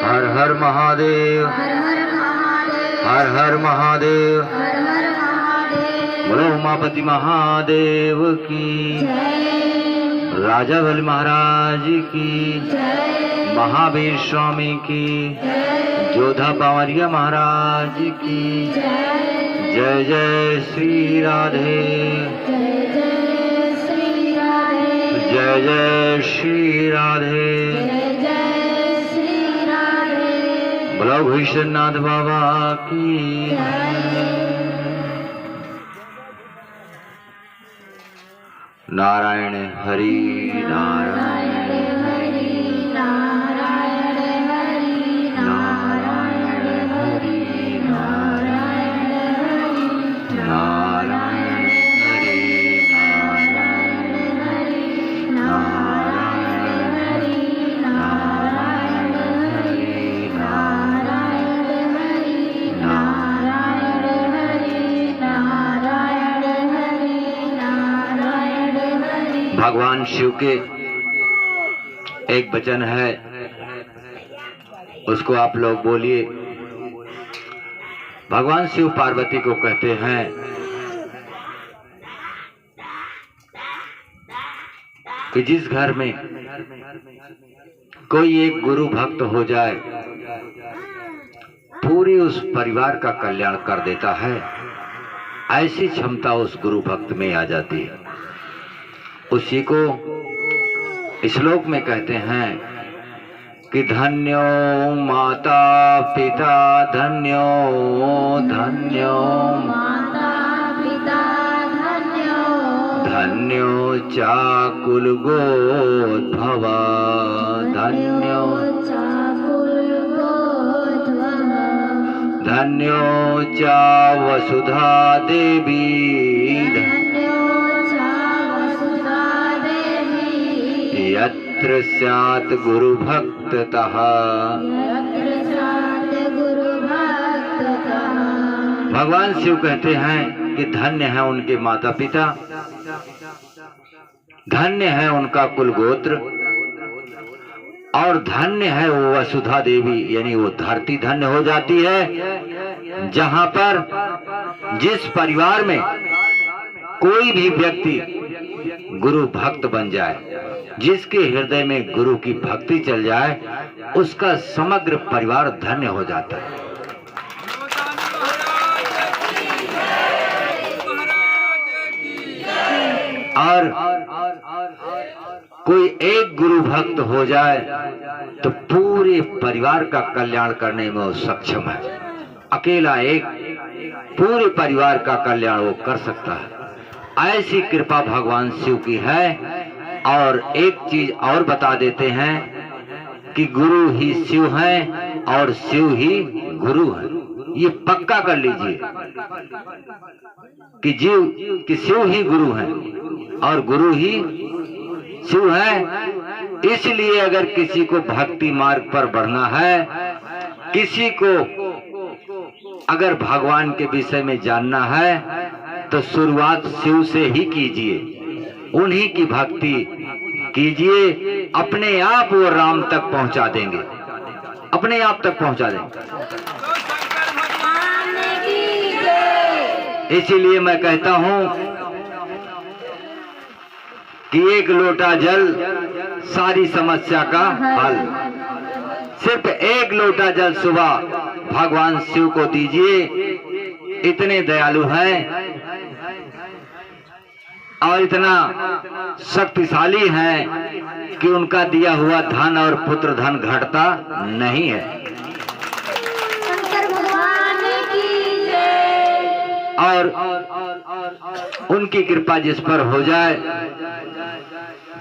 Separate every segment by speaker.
Speaker 1: हर हर महादेव, हर हर महादेव, बोलो उमापति महादेव की, राजा बलि महाराज की, महावीर स्वामी की, जोधा बावरिया महाराज की, जय जय श्री राधे, जय जय श्री राधे, बोलो भीषणनाथ बाबा की। नारायण हरि नारायण हरि नारायण हरि नारायण हरि नारायण हरि नारायण हरि नारायण हरि नारायण हरि नारायण हरि नारायण हरि नारायण हरि नारायण हरि नारायण। भगवान शिव के एक वचन है, उसको आप लोग बोलिए। भगवान शिव पार्वती को कहते हैं कि जिस घर में कोई एक गुरु भक्त हो जाए, पूरी उस परिवार का कल्याण कर देता है। ऐसी क्षमता उस गुरु भक्त में आ जाती है। उसी को श्लोक में कहते हैं कि धन्यो माता पिता, धन्यो धन्यो माता पिता, धन्यो चा कुल गोद्भव, धन्यो धन्यो चा वसुधा देवी, यत्र स्यात् गुरु भक्ततः, भगवान शिव कहते हैं कि धन्य है उनके माता पिता, धन्य है उनका कुल गोत्र, और धन्य है वो वसुधा देवी, यानी वो धरती धन्य हो जाती है जहां पर जिस परिवार में कोई भी व्यक्ति गुरु भक्त बन जाए, जिसके हृदय में गुरु की भक्ति चल जाए, उसका समग्र परिवार धन्य हो जाता है। और कोई एक गुरु भक्त हो जाए तो पूरे परिवार का कल्याण करने में वो सक्षम है। अकेला एक पूरे परिवार का कल्याण वो कर सकता है। ऐसी कृपा भगवान शिव की है। और एक चीज और बता देते हैं कि गुरु ही शिव है और शिव ही गुरु है। ये पक्का कर लीजिए कि शिव ही गुरु है और गुरु ही शिव है। इसलिए अगर किसी को भक्ति मार्ग पर बढ़ना है, किसी को अगर भगवान के विषय में जानना है, तो शुरुआत शिव से ही कीजिए, उन्हीं की भक्ति कीजिए। अपने आप वो राम तक पहुंचा देंगे, अपने आप तक पहुंचा देंगे। इसीलिए मैं कहता हूं कि एक लोटा जल सारी समस्या का हल। सिर्फ एक लोटा जल सुबह भगवान शिव को दीजिए। इतने दयालु हैं और इतना शक्तिशाली है कि उनका दिया हुआ धन और पुत्र धन घटता नहीं है। और उनकी कृपा जिस पर हो जाए,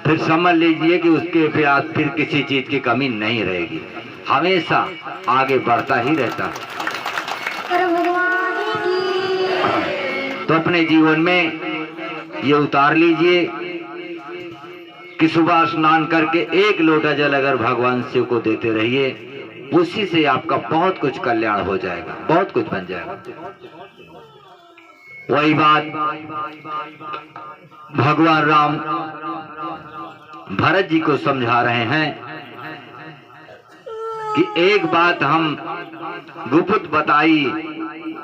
Speaker 1: फिर समझ लीजिए कि उसके बाद फिर किसी चीज की कमी नहीं रहेगी, हमेशा आगे बढ़ता ही रहता है। तो अपने जीवन में ये उतार लीजिए कि सुबह स्नान करके एक लोटा जल अगर भगवान शिव को देते रहिए, उसी से आपका बहुत कुछ कल्याण हो जाएगा, बहुत कुछ बन जाएगा। वही बात भगवान राम भरत जी को समझा रहे हैं कि एक बात हम गुप्त बताई,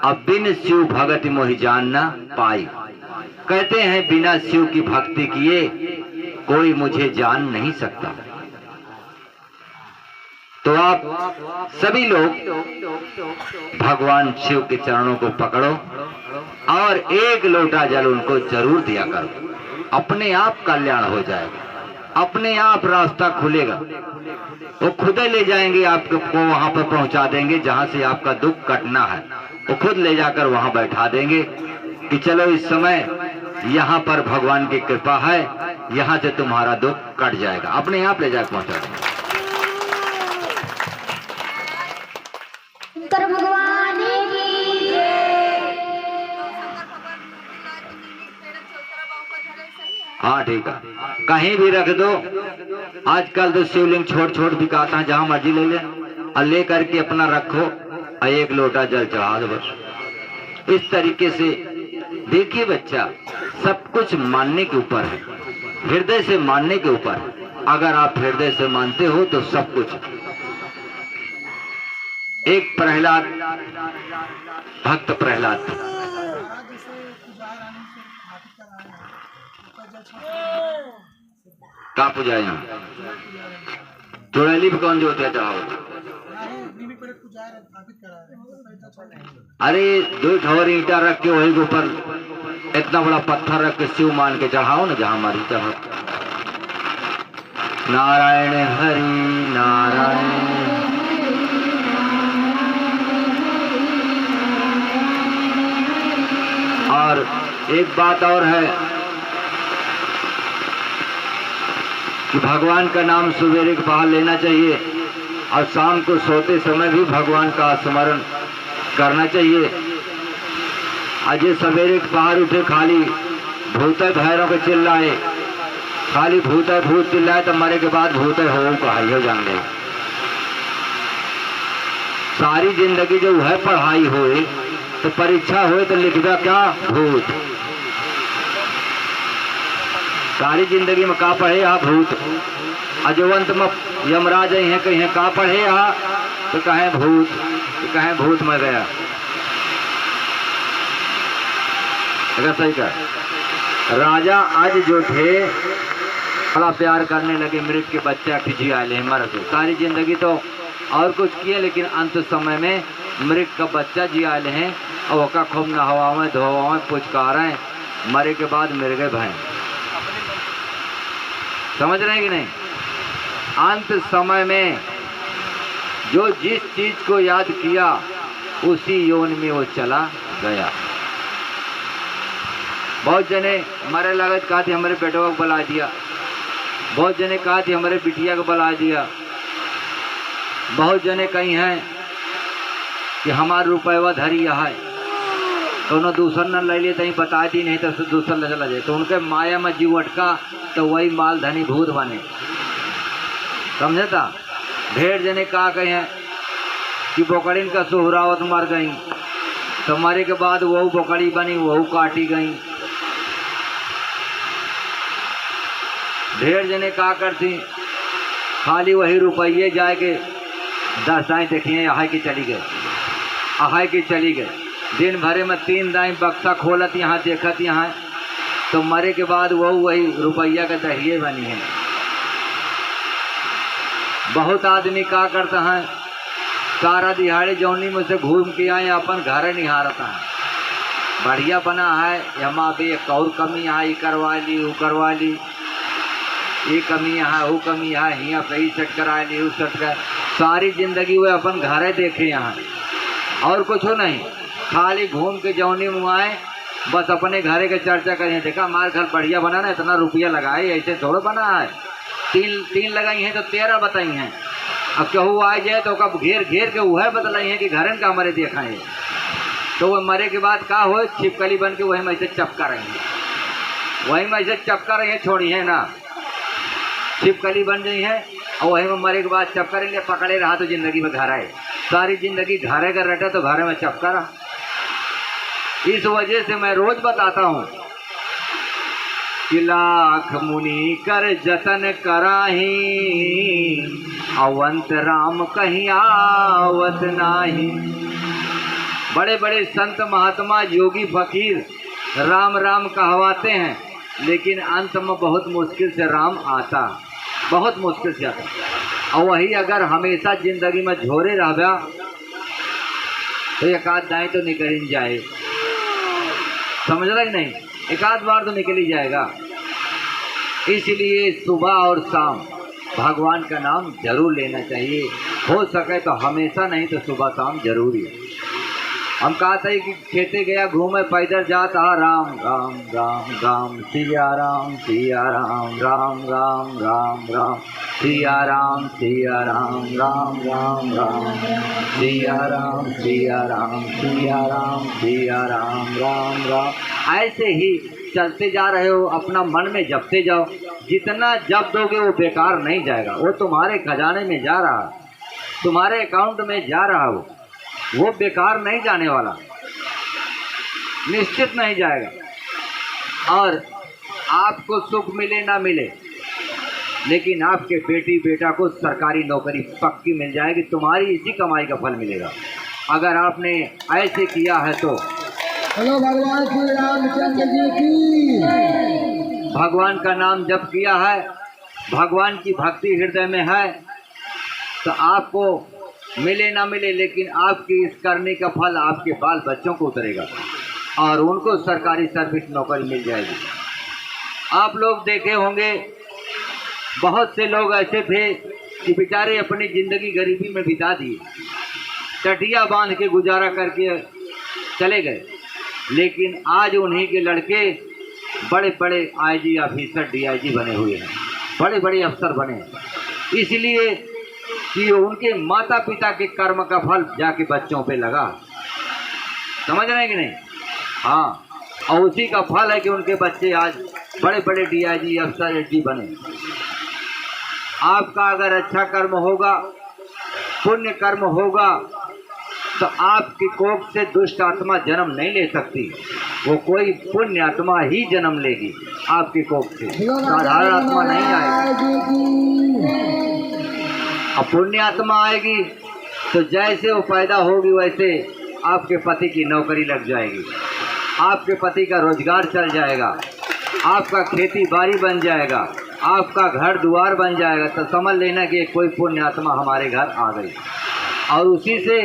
Speaker 1: अब बिन शिव भगत मोहि जान न पाई। कहते हैं बिना शिव की भक्ति किए कोई मुझे जान नहीं सकता। तो आप सभी लोग भगवान शिव के चरणों को पकड़ो और एक लोटा जल उनको जरूर दिया करो। अपने आप कल्याण हो जाएगा, अपने आप रास्ता खुलेगा। वो खुद ले जाएंगे आपको, वहां पर पहुंचा देंगे जहां से आपका दुख कटना है। वो खुद ले जाकर वहां बैठा देंगे कि चलो इस समय यहाँ पर भगवान की कृपा है, यहाँ से तुम्हारा दुख कट जाएगा। अपने आप ले जाकर पहुंचा देंगे।
Speaker 2: भगवान की
Speaker 1: हाँ ठीक है, कहीं भी रख दो। आजकल तो शिवलिंग छोट छोट बिकाता है, जहां मर्जी ले ले और ले करके अपना रखो और एक लोटा जल चढ़ा दो बस। इस तरीके से देखिए बच्चा, सब कुछ मानने के ऊपर है, हृदय से मानने के ऊपर है। अगर आप हृदय से मानते हो तो सब कुछ। एक प्रहलाद, भक्त प्रहलाद, का पुजारी चुड़ैली पे कौन जो होता चढ़ाओ? अरे 2 ठोर ईंटा रख के वही के ऊपर इतना बड़ा पत्थर रख के शिव मान के चढ़ाओ ना, जहां हमारी चढ़ाओ। नारायण हरि नारायण। और एक बात और है कि भगवान का नाम सवेरे के पहर लेना चाहिए और शाम को सोते समय भी भगवान का स्मरण करना चाहिए। आज ये सवेरे के पहर उठे खाली भूत भैरों के चिल्लाए, खाली भूत भूत चिल्लाए तो मरे के बाद भूत हो कहाई हो जाएंगे। सारी जिंदगी जो है पढ़ाई होए तो परीक्षा होए तो लिखदा क्या? भूत। सारी जिंदगी में का पढ़े आ? भूत। अजवंत में यमराज हैं कहीं का पढ़े आ तो कहें भूत, तो कहें भूत में गया। अगर सही कर राजा आज जो थे बड़ा प्यार करने लगे, मृत के बच्चा खिंची आए मर के। सारी जिंदगी तो और कुछ किए लेकिन अंत समय में मृत का बच्चा जी आए हैं और वका खूब नहवा में धोवा में पुचकार हैं, मरे के बाद मिल गए भाई। समझ रहे हैं कि नहीं? अंत समय में जो जिस चीज को याद किया उसी योन में वो चला गया। बहुत जने मरे लागत कहा थी हमारे बेटवा को बुला दिया, बहुत जने कहा थी हमारे बिटिया को बुला दिया, बहुत जने कही हैं कि हमारा रुपया धरी है तो उन्होंने दूसर न ले लिए तहीं बता दी, नहीं तो दूसर न चला जाए। तो उनके माया में जीव अटका तो वही माल धनी भूत बने। समझे था? ढेर जने कहा कहे हैं कि बोकड़िन का सुहरावत मर गई तो मरे के बाद वह बोकड़ी बनी, वह काटी गई। ढेर जने कहा करती खाली वही रुपये जाए के 10 दाएँ देखिए आहाय की चली गए, आहाय की चली गए। दिन भरे में 3 दाएँ बक्सा खोलत यहाँ देखत यहाँ, तो मरे के बाद वही रुपया का दहिए बनी है। बहुत आदमी का करता है सारा दिहाड़ी जौनी में से घूम के आए अपन घर निहारता है, बढ़िया बना है यहाँ पे एक और कमी यहाँ ये करवा ली वो करवा ली, ये कमी यहाँ वो कमी यहाँ, यहाँ पे ही सेट करा ली वो सेट कर। सारी जिंदगी वो अपन घर देखे यहाँ और कुछ हो नहीं, खाली घूम के जौनी मुआए बस अपने घरे के चर्चा करें। देखा हमारे घर बढ़िया बना ना, इतना रुपया लगाए, ऐसे थोड़ा बना है। 3 लगाई हैं तो 13 बताई हैं। अब कहू आ जाए तो कब घेर घेर के वह बतलाई है कि घरन का हमारे देखा है। तो वह मरे के बाद का हो छिपकली बन के वही में ऐसे चपका रही है, वही में ऐसे चपका रही है, छोड़ी है ना, छिपकली बन गई है और वही में मरे के बाद चपकरेंगे। पकड़े रहा तो जिंदगी में घर आए, सारी जिंदगी घरे का रटा तो घरे में चपका रहा। इस वजह से मैं रोज बताता हूँ कि लाख मुनि कर जतन कराही अवंत राम कहीं आवत नाही। बड़े बड़े संत महात्मा योगी फकीर राम राम कहवाते हैं, लेकिन अंत में बहुत मुश्किल से राम आता, बहुत मुश्किल से आता। और वही अगर हमेशा जिंदगी में झोरे रहा तो एक आध दाएँ तो निकल ही जाए, समझ रहा कि नहीं, एक आध बार तो निकल ही जाएगा। इसलिए सुबह और शाम भगवान का नाम जरूर लेना चाहिए, हो सके तो हमेशा, नहीं तो सुबह शाम जरूरी है। हम कहते हैं कि खेते गया घूमे पैदल जाता राम राम राम राम सिया राम राम राम राम राम सिया राम राम राम राम सिया राम राम राम। ऐसे ही चलते जा रहे हो, अपना मन में जपते जाओ। जितना जप दोगे वो बेकार नहीं जाएगा, वो तुम्हारे खजाने में जा रहा, तुम्हारे अकाउंट में जा रहा, वो बेकार नहीं जाने वाला, निश्चित नहीं जाएगा। और आपको सुख मिले ना मिले, लेकिन आपके बेटी बेटा को सरकारी नौकरी पक्की मिल जाएगी, तुम्हारी इसी कमाई का फल मिलेगा अगर आपने ऐसे किया है तो।
Speaker 3: हेलो भगवान श्री रामचंद्र जी की।
Speaker 1: भगवान का नाम जप किया है, भगवान की भक्ति हृदय में है, तो आपको मिले ना मिले, लेकिन आपकी इस करने का फल आपके बाल बच्चों को उतरेगा और उनको सरकारी सर्विस नौकरी मिल जाएगी। आप लोग देखे होंगे बहुत से लोग ऐसे थे कि बेचारे अपनी ज़िंदगी गरीबी में बिता दिए, टटिया बांध के गुजारा करके चले गए, लेकिन आज उन्हीं के लड़के बड़े बड़े आईजी ऑफिसर डीआईजी बने हुए हैं, बड़े बड़े अफसर बने हैं, इसलिए कि उनके माता पिता के कर्म का फल जाके बच्चों पे लगा, समझ रहे हैं कि नहीं। हाँ, और उसी का फल है कि उनके बच्चे आज बड़े बड़े डीआईजी अफसर एसडी बने। आपका अगर अच्छा कर्म होगा, पुण्य कर्म होगा, तो आपकी कोख से दुष्ट आत्मा जन्म नहीं ले सकती, वो कोई पुण्य आत्मा ही जन्म लेगी आपकी कोख से, साधारण आत्मा नहीं आएगी। अब पुण्य आत्मा आएगी तो जैसे वो पैदा होगी वैसे आपके पति की नौकरी लग जाएगी, आपके पति का रोजगार चल जाएगा, आपका खेती बाड़ी बन जाएगा, आपका घर द्वार बन जाएगा, तो समझ लेना कि कोई पुण्य आत्मा हमारे घर आ गई। और उसी से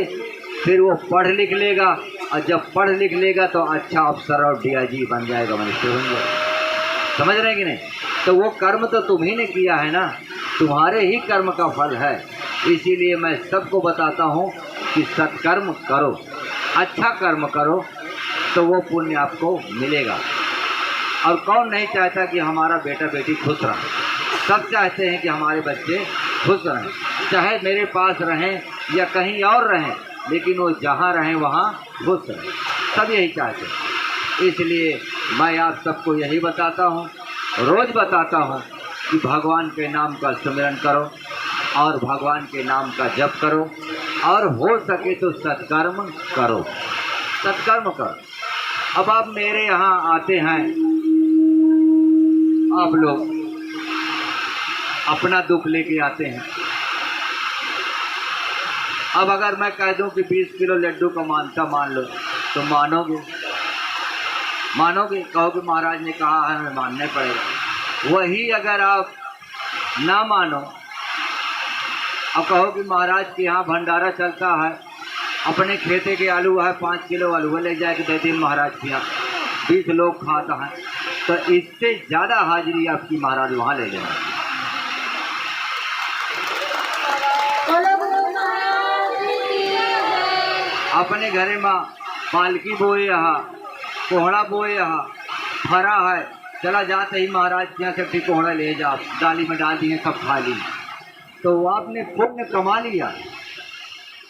Speaker 1: फिर वो पढ़ लिख लेगा, और जब पढ़ लिख लेगा तो अच्छा अफसर और डीआईजी बन जाएगा, मिनिस्टर बन जाएगा, समझ रहे हैं कि नहीं। तो वो कर्म तो तुम्ही ने किया है ना, तुम्हारे ही कर्म का फल है। इसीलिए मैं सबको बताता हूँ कि सत्कर्म करो, अच्छा कर्म करो, तो वो पुण्य आपको मिलेगा। और कौन नहीं चाहता कि हमारा बेटा बेटी खुश रहे, सब चाहते हैं कि हमारे बच्चे खुश रहें, चाहे मेरे पास रहें या कहीं और रहें, लेकिन वो जहाँ रहें वहाँ खुश रहें, सब यही चाहते हैं। इसलिए मैं आप सबको यही बताता हूँ, रोज़ बताता हूँ कि भगवान के नाम का स्मरण करो और भगवान के नाम का जप करो, और हो सके तो सत्कर्म करो, सत्कर्म करो। अब आप मेरे यहाँ आते हैं, आप लोग अपना दुख लेके आते हैं। अब अगर मैं कह दूं कि 20 किलो लड्डू का मानता मान लो, तो मानोगे? मानोगे? कहोगे महाराज ने कहा है, हमें मानने पड़ेगा। वही अगर आप ना मानो और कहो कि महाराज के यहाँ भंडारा चलता है, अपने खेते के आलू है, 5 किलो आलू ले जाके दे दी महाराज के यहाँ, 20 लोग खाता है, तो इससे ज़्यादा हाजिरी आपकी महाराज वहाँ ले लेंगे। अपने घरे में पालकी बोए यहाँ, कोहड़ा बोए यहाँ, फरा है, चला जाते ही महाराज के यहाँ से कोहड़ा ले जा, डाली में डाल दिए, सब खा ली, तो आपने पुण्य कमा लिया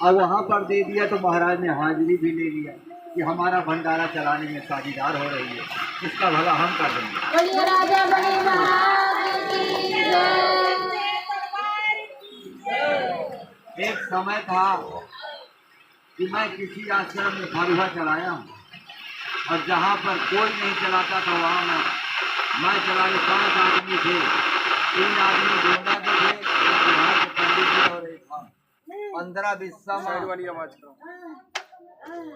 Speaker 1: और वहाँ पर दे दिया, तो महाराज ने हाजिरी भी ले लिया कि हमारा भंडारा चलाने में साझेदार हो रही है, इसका भला हम कर देंगे। एक समय था कि मैं किसी आश्रम में फरुहा चलाया हूँ, और जहाँ पर कोई नहीं चलाता था वहाँ मैं चलाने 5 आदमी थे, 3 आदमी गोंडा के थे, पंडित जी और 15-20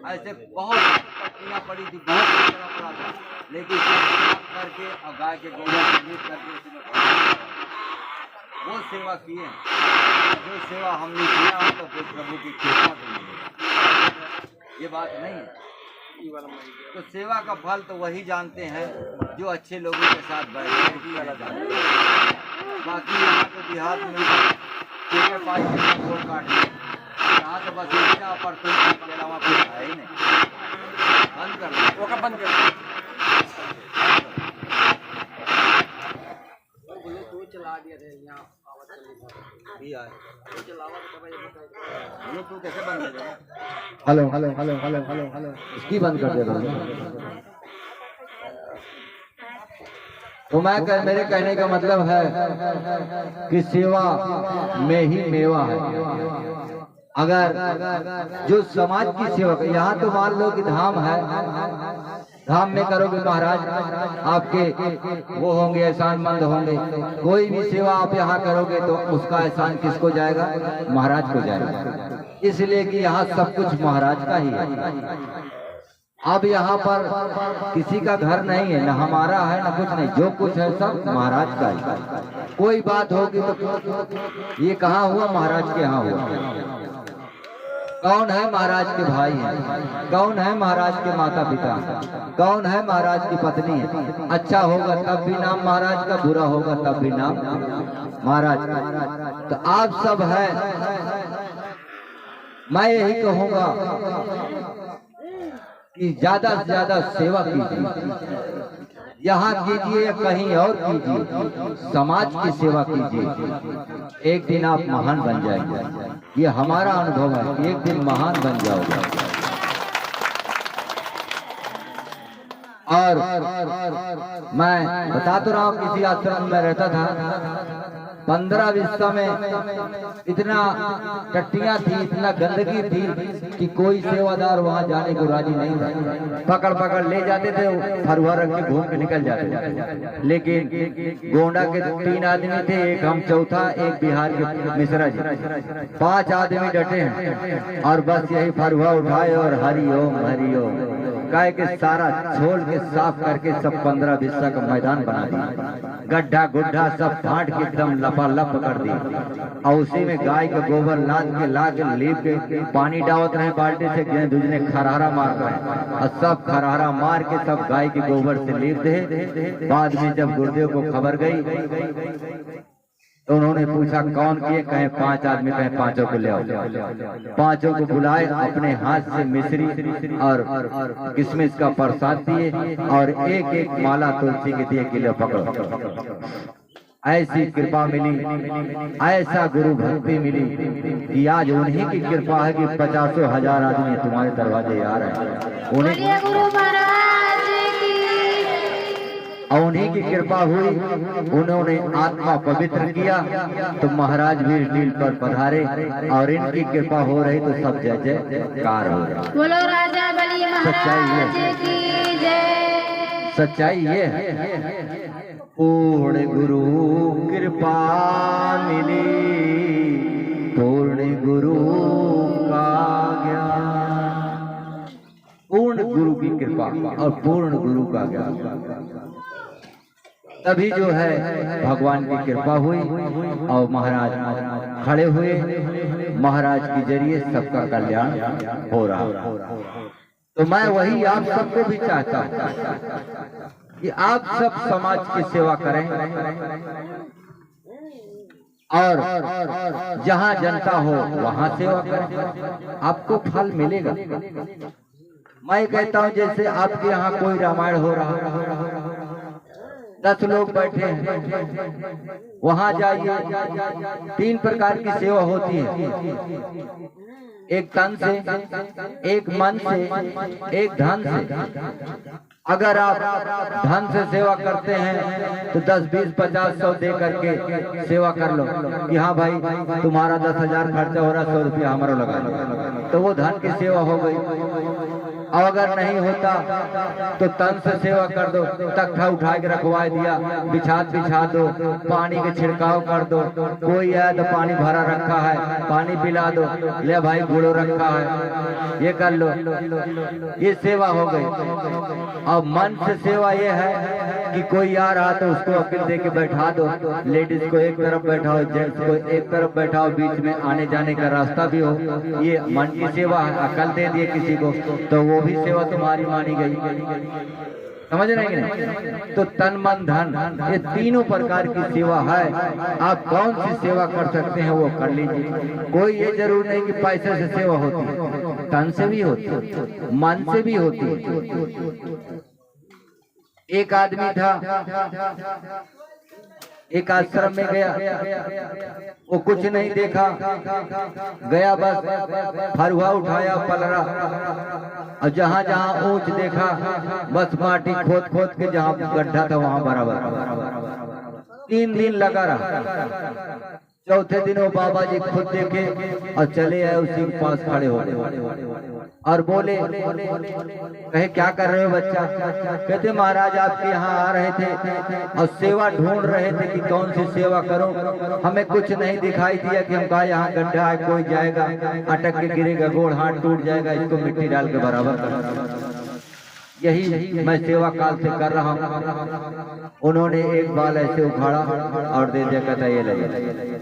Speaker 1: ऐसे बहुत पट्टियाँ पड़ी थी, बहुत कचरा पड़ा था, लेकिन सब साफ करके और गाय के गोबर से लीप करके उसमें वो सेवा किए। जो सेवा हमने किया हो तो फिर प्रभु की कृपा से मिलेगा, ये बात नहीं है। तो सेवा का फल तो वही जानते हैं जो अच्छे लोगों के साथ बैठे जानते हैं। बाकी यहाँ तो देहात में केले पाई गोल काटने, यहाँ तो बस इच्छा पर के अलावा कुछ है ही नहीं। बंद कर वो कब बंद कर चला दिया थे यहाँ ब्लूटूथ कैसे बंद कर देगा?
Speaker 3: Hello hello hello hello hello hello इसकी बंद कर दे।
Speaker 1: तो मेरे कहने का मतलब है कि सेवा में ही मेवा है। अगर जो समाज की सेवा, यहाँ तो मान लो कि धाम है, धाम में करोगे महाराज आपके वो होंगे, एहसानमंद होंगे। कोई भी सेवा आप यहाँ करोगे तो उसका एहसान किसको जाएगा? महाराज को जाएगा। इसलिए कि यहाँ सब कुछ महाराज का ही है। अब यहाँ पर किसी का घर नहीं है, न हमारा है न कुछ नहीं, जो कुछ है सब महाराज का ही। कोई बात होगी तो ये कहाँ हुआ? महाराज के यहाँ हुआ। कौन है? महाराज के भाई हैं। कौन है? महाराज के माता पिता। कौन है? महाराज की पत्नी है। अच्छा होगा तब भी नाम महाराज का, बुरा होगा तब भी नाम महाराज का। तो आप सब है, मैं यही कहूँगा कि ज्यादा से ज्यादा सेवा कीजिए, यहाँ कीजिए या कहीं और कीजिए, समाज की सेवा कीजिए। एक दिन आप महान बन जाएंगे, ये हमारा अनुभव है। एक दिन महान बन जाओगे। और मैं बता तो रहा हूँ, किसी आश्रम में रहता था, 15-20 में इतना टट्टियां थी, इतना गंदगी थी कि कोई सेवादार वहां जाने को राजी नहीं था। पकड़ पकड़ ले जाते थे, फरुआ रख के घूम के निकल जाते थे। लेकिन गोंडा के 3 आदमी थे, एक हम चौथा, एक बिहार के मिश्रा जी, 5 आदमी डटे हैं और बस यही फरुआ उठाए और हरिओम हरिओम गाय के सारा छोड़ के साफ करके सब 15-20 का मैदान बना दिया। गड्ढा गुड्ढा सब फाट के एकदम लपालप कर दी और उसी में गाय के गोबर ला के लीप के पानी डालत रहे बाल्टी से, दूसरे खरहरा मार रहे और सब खरहरा मार के सब गाय के गोबर से लीप दे। बाद में जब गुरुदेव को खबर गई तो उन्होंने पूछा कौन किए? कहे 5 आदमी, कहे 5 को ले आओ। 5 को बुलाए, अपने हाथ से मिश्री और किशमिश का प्रसाद दिए और एक एक माला तुलसी के दिए कि लो पकड़ो। ऐसी कृपा मिली, ऐसा गुरु भक्ति मिली कि आज उन्हीं की कृपा है कि 50,000 आदमी तुम्हारे दरवाजे आ रहे हैं। उन्हीं की कृपा हुई, उन्होंने आत्मा पवित्र किया तो महाराज भी नील पर पधारे और इनकी कृपा हो रही तो सब जय जयकार हो रहा।
Speaker 2: बोलो राजा बलि महाराज की जय।
Speaker 1: सच्चाई ये है, पूर्ण गुरु कृपा मिली, पूर्ण गुरु का ज्ञान। पूर्ण गुरु की कृपा और पूर्ण गुरु का ज्ञान, तभी जो है भगवान की कृपा हुई और महाराज खड़े हुए। महाराज के जरिए सबका कल्याण हो रहा। तो मैं वही आप सबको भी चाहता हूँ कि आप सब समाज की सेवा करें और जहाँ जनता हो वहाँ सेवा करें, आपको फल मिलेगा। मैं कहता हूँ जैसे आपके यहाँ कोई रामायण हो रहा है, 10 लोग बैठे हैं, वहां जाइए। 3 प्रकार की सेवा होती है, एक तन से, एक मन से, एक धन से। अगर आप धन से सेवा करते हैं तो 10, 20, 50, 100 दे करके सेवा कर लो कि हाँ भाई तुम्हारा 10,000 खर्चा हो रहा, 100 रुपया हमारा लगा लो, तो वो धन की सेवा हो गई।
Speaker 3: और अगर नहीं होता तो तन से सेवा कर दो, तख्ता उठा के रखवा दिया, बिछा दो, पानी के छिड़काव कर दो, कोई आया तो पानी भरा रखा है पानी पिला दो, ले भाई गुड़ो रखा है ये कर लो, ये सेवा हो गई। और मन से सेवा ये है कि कोई आ रहा तो उसको अकेले दे के बैठा दो, लेडीज को एक तरफ बैठाओ, जेंट्स को एक तरफ बैठाओ, बीच में आने जाने का रास्ता भी हो, ये मन की सेवा है। अकल दे दिए किसी को तो वो भी सेवा तुम्हारी मानी गई, समझ रहे हैं? तो तन मन धन ये तीनों प्रकार की सेवा है। आप कौन सी सेवा कर सकते हैं वो कर लीजिए। कोई ये जरूर नहीं कि पैसे से सेवा होती है, तन से भी होती है, मन से भी होती है। एक आदमी था, एक आश्रम में गया, वो कुछ नहीं देखा, गया बस फरुआ उठाया पलरा, और जहाँ जहाँ ऊंच देखा बस माटी खोद खोद के जहाँ गड्ढा था वहाँ बराबर। 3 दिन लगा रहा, चौथे दिन वो बाबा जी खुद देखे और चले आए, उसी के पास खड़े हो गए और बोले, कहे क्या कर रहे हो बच्चा? कहते महाराज आपके यहाँ आ रहे थे और सेवा ढूंढ रहे थे कि कौन सी सेवा करूं, हमें कुछ नहीं दिखाई दिया कि हम कहा यहाँ गड्ढा है, कोई जाएगा अटक के गिरेगा, गोड़ हाथ टूट जाएगा, इसको मिट्टी डाल के बराबर कर, यही मैं सेवा काल से कर रहा हूँ। उन्होंने एक बाल ऐसे उखाड़ा और दे दिया, कहता ये ले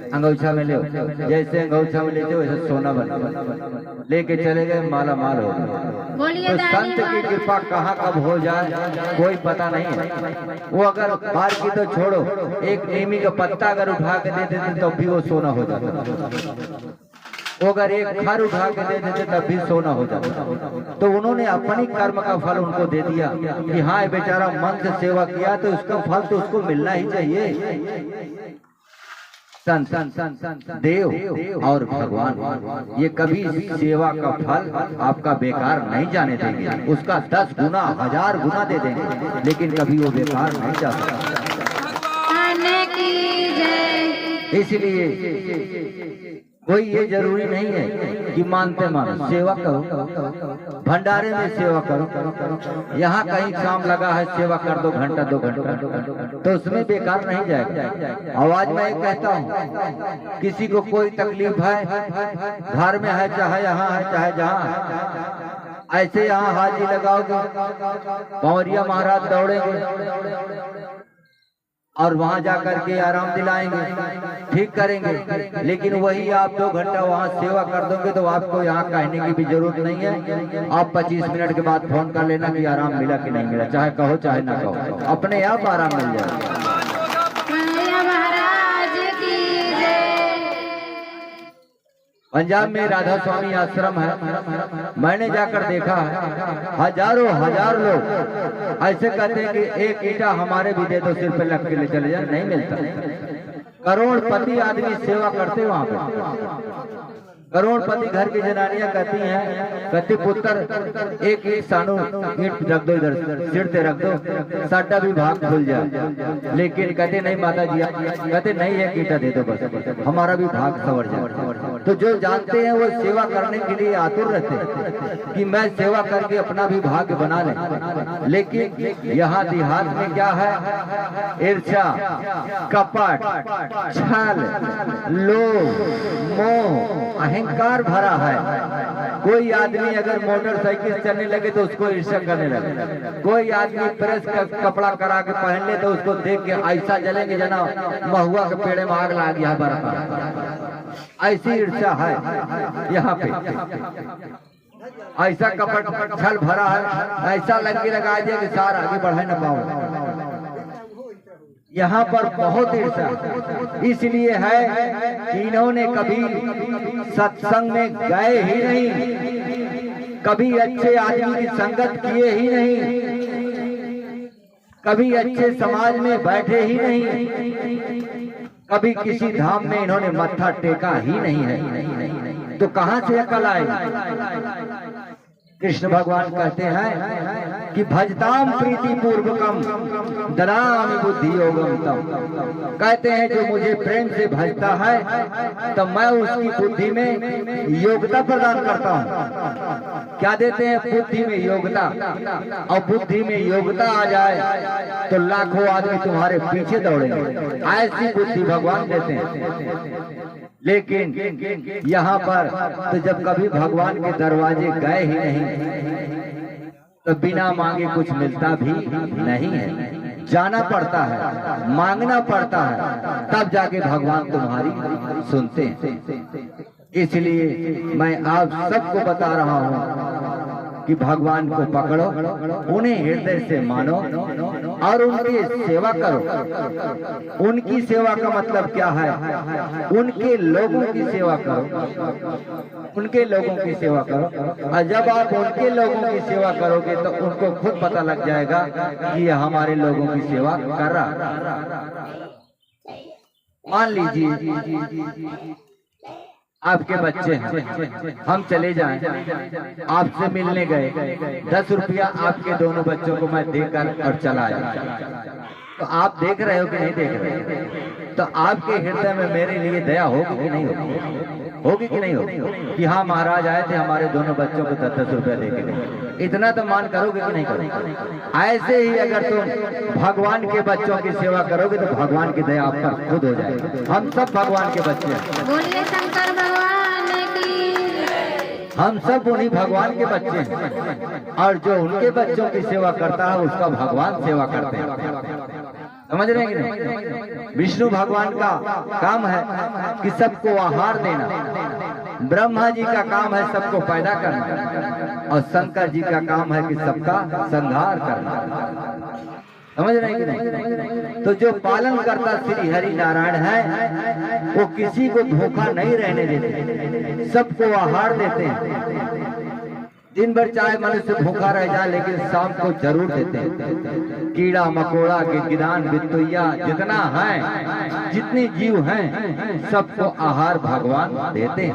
Speaker 3: अंगूछा में ले, जैसे अंगूछा में लेते वैसे सोना बन, लेके चले गए, माला माल हो गए। तो संत की कृपा कहाँ कब हो जाए कोई पता नहीं है। वो अगर बार की तो छोड़ो, एक नीमी का पत्ता अगर उठा के दे देते तो भी वो सोना हो जाता, वो अगर एक घर उठा के दे देते तब भी सोना हो जाता। तो उन्होंने अपनी कर्म का फल उनको दे दिया कि हाँ ये बेचारा मन से सेवा किया तो उसका फल तो उसको मिलना ही चाहिए। संत देव और भगवान ये कभी सेवा का फल आपका बेकार नहीं जाने देंगे, उसका 10 गुना 1000 गुना दे देंगे, लेकिन कभी वो बेकार नहीं जा सकता। इसलिए कोई ये जरूरी नहीं है कि मानते मानो सेवा करो, भंडारे में सेवा करो, यहाँ कहीं काम लगा है सेवा कर 2 घंटा 2 घंटा तो उसमें बेकार नहीं जाएगा। आवाज में एक कहता हूँ, किसी को कोई तकलीफ है, घर में है चाहे यहाँ है चाहे जहाँ है, ऐसे यहाँ हाजिरी लगाओगे, पौरिया महाराज दौड़ेंगे और वहां जाकर के आराम दिलाएंगे, ठीक करेंगे, लेकिन वही आप 2 घंटा वहां सेवा कर दोगे तो आपको यहाँ कहने की भी जरूरत नहीं है। आप 25 मिनट के बाद फोन कर लेना कि आराम मिला कि नहीं मिला, चाहे कहो चाहे ना कहो, अपने आप आराम मिल जाएगा। पंजाब में राधा स्वामी आश्रम है, मैंने जाकर देखा है, हजारों हजार लोग ऐसे कहते हैं कि एक ईंटा हमारे भी दे दो, सिर पे लग के ले चले जाए, नहीं मिलता। करोड़पति आदमी सेवा करते वहां पे, करोड़पति घर की जनानियां कहती हैं, कहती पुत्र एक सानू ईंट रख दो, इधर सिर पे रख दो, साडा भी भाग खुल जाए, लेकिन कहते नहीं माता जी, कहते नहीं एक ईंटा दे दो बस, हमारा भी भाग सवर जाए। तो जो जानते हैं वो सेवा करने के लिए आतुर रहते हैं कि मैं सेवा करके अपना भी भाग्य बना ले, लेकिन यहाँ देहात में क्या है, ईर्ष्या, कपट, छल, लोभ, मोह, अहंकार भरा है। कोई आदमी अगर मोटरसाइकिल चलने लगे तो उसको ईर्ष्या करने लगे, कोई आदमी प्रेस का कपड़ा करा के पहन ले तो उसको देख के ऐसा जलेंगे जना महुआ के पेड़ में आग लग गया बराबर, ऐसी ईर्ष्या है यहाँ पे। ऐसा कपट छल भरा है, ऐसा लगी लगा दिया कि सारा आगे बढ़े न पाओ। यहाँ पर बहुत ईर्ष्या इसलिए है कि इन्होंने कभी सत्संग में गए ही नहीं, कभी अच्छे आदमी की संगत किए ही नहीं, कभी अच्छे समाज में बैठे ही नहीं, कभी किसी धाम में इन्होंने मत्था टेका ही नहीं है। तो कहां से अकल आएगी? कृष्ण भगवान कहते हैं कि भजताम प्रीति पूर्वकम ददामि बुद्धि योगम तम। कहते हैं जो मुझे प्रेम से भजता है तो मैं उसकी बुद्धि में योग्यता प्रदान करता हूँ। क्या देते हैं? बुद्धि में योग्यता। और बुद्धि में योग्यता आ जाए तो लाखों आदमी तुम्हारे पीछे दौड़ेंगे, ऐसी बुद्धि भगवान देते हैं। लेकिन यहाँ पर तो जब कभी भगवान के दरवाजे गए ही नहीं तो बिना मांगे कुछ मिलता भी नहीं है। जाना पड़ता है, मांगना पड़ता है, तब जाके भगवान तुम्हारी सुनते हैं। इसलिए मैं आप सबको बता रहा हूँ कि भगवान को पकड़ो, उन्हें हृदय से मानो और उनकी सेवा करो। उनकी सेवा का मतलब क्या है? उनके लोगों की सेवा करो, उनके लोगों की सेवा करो। और जब आप उनके लोगों की सेवा करोगे तो उनको खुद पता लग जाएगा कि ये हमारे लोगों की सेवा कर रहा। मान लीजिए आपके बच्चे हैं, हम चले जाएं, आपसे मिलने गए, 10 रुपया आपके दोनों बच्चों को मैं देकर और चला आया, तो आप देख रहे हो कि नहीं देख रहे? तो आपके हृदय में मेरे लिए दया होगी कि नहीं होगी? होगी कि नहीं होगी? कि हाँ महाराज आए थे, हमारे दोनों बच्चों को 10-10 रुपया दे के गए। इतना तो मान करोगे कि नहीं करोगे? ऐसे ही अगर तुम भगवान के बच्चों की सेवा करोगे तो भगवान की दया आप पर खुद हो जाएगी। हम सब भगवान के बच्चे हैं।
Speaker 2: बोलिए शंकर भगवान की।
Speaker 3: हम सब उन्हीं भगवान के बच्चे हैं और जो उनके बच्चों की सेवा करता है उसका भगवान सेवा करते हैं। समझ रहे हैं कि नहीं? विष्णु भगवान का काम है कि सबको आहार देना, ब्रह्मा जी का काम है सबको पैदा करना और शंकर जी का काम है कि सबका संहार करना। समझ रहे हैं कि नहीं? तो जो पालन करता श्री हरि नारायण है वो किसी को धोखा नहीं रहने देते, सबको आहार देते हैं। दिन भर चाहे मनुष्य भूखा रह जाए लेकिन शाम को जरूर देते हैं। कीड़ा मकोड़ा के गिदान बितुइया जितना है, जितने जीव हैं, सबको आहार भगवान देते हैं।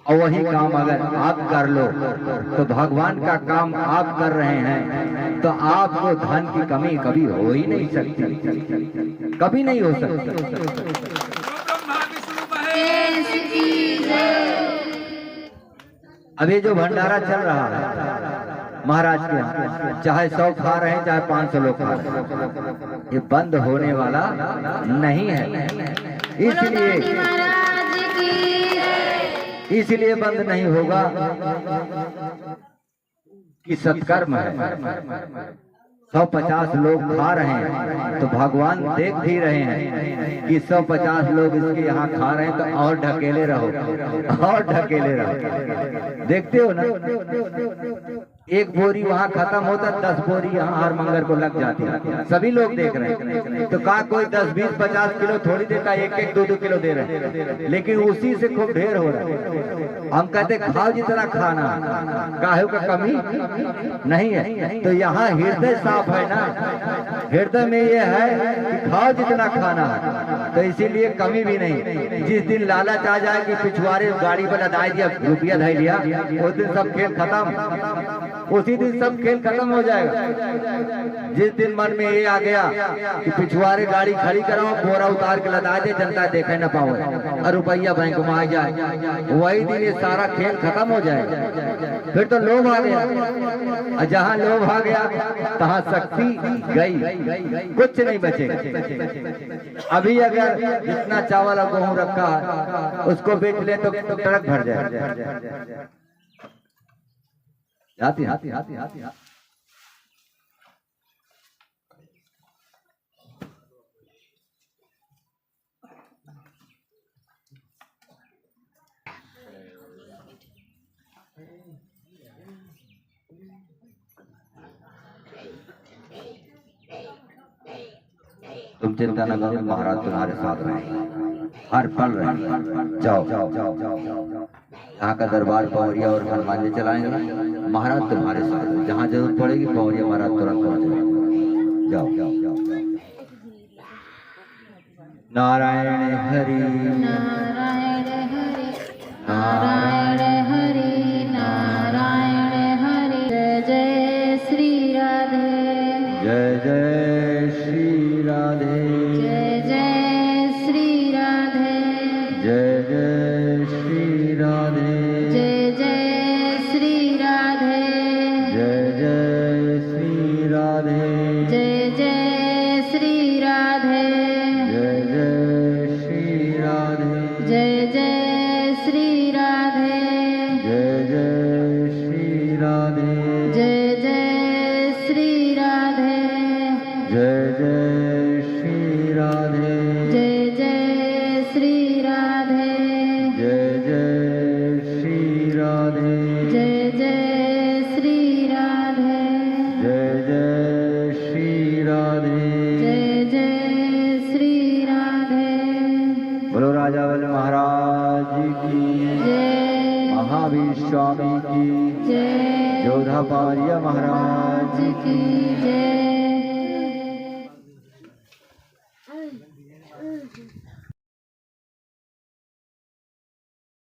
Speaker 3: और वही काम अगर आप कर लो तो भगवान का काम आप कर रहे हैं तो आपको धन की कमी कभी हो ही नहीं सकती, कभी नहीं हो सकती। अभी जो भंडारा चल रहा है महाराज के, चाहे 100 खा रहे हैं चाहे 500 लोग खा रहे हैं, ये बंद होने वाला नहीं है। इसलिए बंद नहीं होगा कि सत्कर्म है। 150 लोग खा रहे हैं तो भगवान देख भी रहे हैं कि 150 लोग इसके यहाँ खा रहे हैं, तो और ढकेले रहो, और ढकेले रहो। देखते हो ना, एक बोरी वहाँ खत्म होता, 10 बोरी यहाँ हर मंगर को लग जाती है। सभी लोग देख रहे हैं। तो कहा कोई 10, 20, 50 किलो थोड़ी देता, 1-1, 2-2 किलो दे रहे हैं, लेकिन उसी से खूब ढेर हो रहा है। हम कहते खाओ जितना खाना, काहे का कमी नहीं है। तो यहाँ हृदय साफ है ना, हृदय में ये है कि खाओ जितना खाना, तो इसीलिए कमी भी नहीं। जिस दिन लालच आ जाए कि पिछवाड़े गाड़ी पर लदाई दिया, रुपया धाई लिया, उस दिन सब खेल खत्म, उसी दिन सब खेल खत्म हो जाएगा। जिस दिन मन में ये आ गया कि पिछवाड़े गाड़ी खड़ी कराओ, बोरा उतार के लदा दे, जनता देखे न पाओ और रुपया बैंक में आ जाए, वही दिन ये सारा खेल खत्म हो जाएगा। फिर तो लोभ आ गया, और जहाँ लोभ आ गया तहाँ शक्ति गई, कुछ नहीं बचेगा। अभी अगर जितना चावल और गेहूं रखा है उसको बेच ले तो ट्रक भर जाए। हाथी हाथी हाथी हाथी तुम चिंता न करो, महाराज तुम्हारे साथ रहेंगे, हर पल रहेंगे। जाओ जाओ जाओ जाओ जाओ, यहाँ का दरबार पौरिया और हनुमान जी चलाएंगे, महाराज तुम्हारे साथ, जहाँ जरूरत पड़ेगी पौरिया महाराज तुरंत पहुँच जाएंगे। जाओ जाओ जाओ जाओ। नारायण हरि
Speaker 2: नारायण हरि नारायण हरि नारायण
Speaker 3: स्वामी की
Speaker 2: जय
Speaker 3: जोधाचार्य महाराज
Speaker 2: की जय।